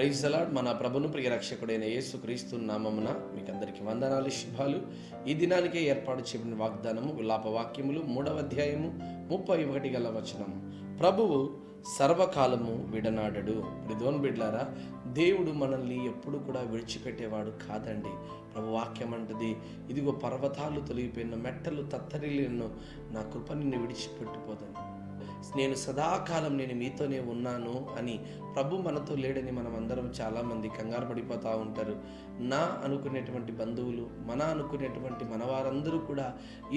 Praise the lord. మన ప్రభును ప్రియ రక్షకుడైన యేసుక్రీస్తు నామమున మీకు అందరికీ వందనాలు, శుభాలు. ఈ దినానికే ఏర్పాటు చేయబడిన వాగ్దానము విలాప వాక్యములు 3వ అధ్యాయము 31 గల వచనం. ప్రభువు సర్వకాలము విడనాడడు. ప్రిదోన్ బిడ్లారా, దేవుడు మనల్ని ఎప్పుడు కూడా విడిచిపెట్టేవాడు కాదండి. ప్రభు వాక్యం అంటది, ఇదిగో పర్వతాలు తొలగిపోయిన, మెట్టలు తత్తరిల్లినను నా కృప నిన్ను విడిచిపెట్టిపోదని, నేను సదాకాలం నేను మీతోనే ఉన్నాను అని. ప్రభు మనతో లేడని మనం అందరం చాలామంది కంగారు పడిపోతూ ఉంటారు. నా అనుకునేటువంటి బంధువులు, మన అనుకునేటువంటి మన వారందరూ కూడా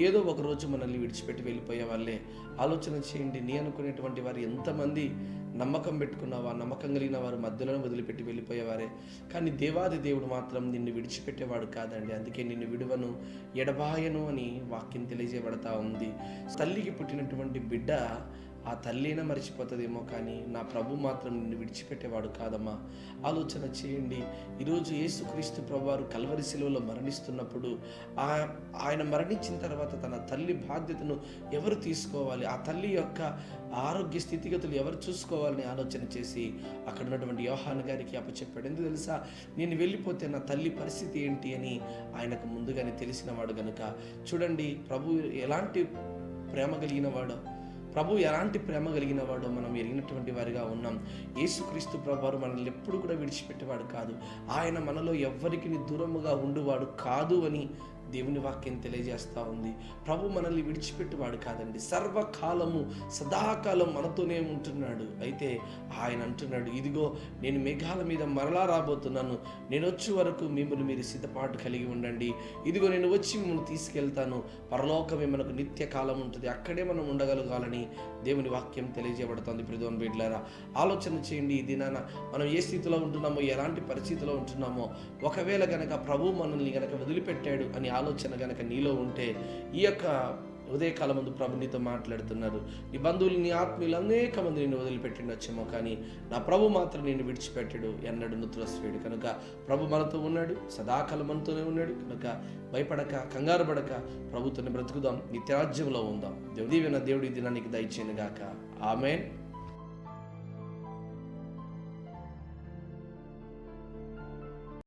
ఏదో ఒక రోజు మనల్ని విడిచిపెట్టి వెళ్ళిపోయే వాళ్ళే. ఆలోచన చేయండి, నీ అనుకునేటువంటి వారు ఎంతమంది నమ్మకం పెట్టుకున్నావా, నమ్మకం కలిగిన వారు మధ్యలో వదిలిపెట్టి వెళ్ళిపోయేవారే. కానీ దేవాది దేవుడు మాత్రం నిన్ను విడిచిపెట్టేవాడు కాదండి. అందుకే నిన్ను విడువను, ఎడబాయను అని వాక్యం తెలియజేయబడతా ఉంది. తల్లికి పుట్టినటువంటి బిడ్డ ఆ తల్లినే మర్చిపోతుందేమో, కానీ నా ప్రభు మాత్రం నిన్ను విడిచిపెట్టేవాడు కాదమ్మా. ఆలోచన చేయండి. ఈరోజు యేసుక్రీస్తు ప్రభువారు కల్వరి శిలువలో మరణిస్తున్నప్పుడు ఆయన మరణించిన తర్వాత తన తల్లి బాధ్యతను ఎవరు తీసుకోవాలి, ఆ తల్లి యొక్క ఆరోగ్య స్థితిగతులు ఎవరు చూసుకోవాలని ఆలోచన చేసి అక్కడ ఉన్నటువంటి యోహాను గారికి అప్పచెప్పాడు. ఎందుకు తెలుసా? నేను వెళ్ళిపోతే నా తల్లి పరిస్థితి ఏంటి అని ఆయనకు ముందుగానే తెలిసినవాడు గనుక. చూడండి, ప్రభు ఎలాంటి ప్రేమ కలిగిన వాడో, ప్రభు ఎలాంటి ప్రేమ కలిగిన వాడో మనం ఎరిగినటువంటి వారిగా ఉన్నాం. యేసుక్రీస్తు ప్రభువారు మనల్ని ఎప్పుడు కూడా విడిచిపెట్టేవాడు కాదు. ఆయన మనలో ఎవ్వరికి దూరముగా ఉండువాడు కాదు అని దేవుని వాక్యం తెలియజేస్తూ ఉంది. ప్రభు మనల్ని విడిచిపెట్టువాడు కాదండి. సర్వకాలము సదాకాలం మనతోనే ఉంటున్నాడు. అయితే ఆయన అంటున్నాడు, ఇదిగో నేను మేఘాల మీద మరలా రాబోతున్నాను, నేను వచ్చే వరకు మిమ్మల్ని మీరు సిద్ధపాటు కలిగి ఉండండి. ఇదిగో నేను వచ్చి మిమ్మల్ని తీసుకెళ్తాను, పరలోకమే మనకు నిత్య కాలం ఉంటుంది, అక్కడే మనం ఉండగలగాలని దేవుని వాక్యం తెలియజేయబడుతుంది. ప్రియమైన బిడ్డలారా, ఆలోచన చేయండి. ఈ దినాన మనం ఏ స్థితిలో ఉంటున్నామో, ఎలాంటి పరిస్థితిలో ఉంటున్నామో, ఒకవేళ గనక ప్రభు మనల్ని గనక వదిలిపెట్టాడు అని ఆలోచన గనక నీలో ఉంటే, ఈ యొక్క ఉదయకాలం ముందు ప్రభు నీతో మాట్లాడుతున్నారు. నీ బంధువులు, నీ ఆత్మీయులు అనేక మంది నిన్ను వదిలిపెట్టిండొచ్చేమో, కానీ నా ప్రభు మాత్రం నిన్ను విడిచిపెట్టాడు, ఎన్నడూ త్రోసివేయడు. కనుక ప్రభు మనతో ఉన్నాడు, సదాకాలం మనతోనే ఉన్నాడు. కనుక భయపడక, కంగారు పడక ప్రభుత్వాన్ని బ్రతుకుదాం, నిత్యరాజ్యంలో ఉందాం. దేవుడి దినానికి దయచేయను గాక. ఆమేన్.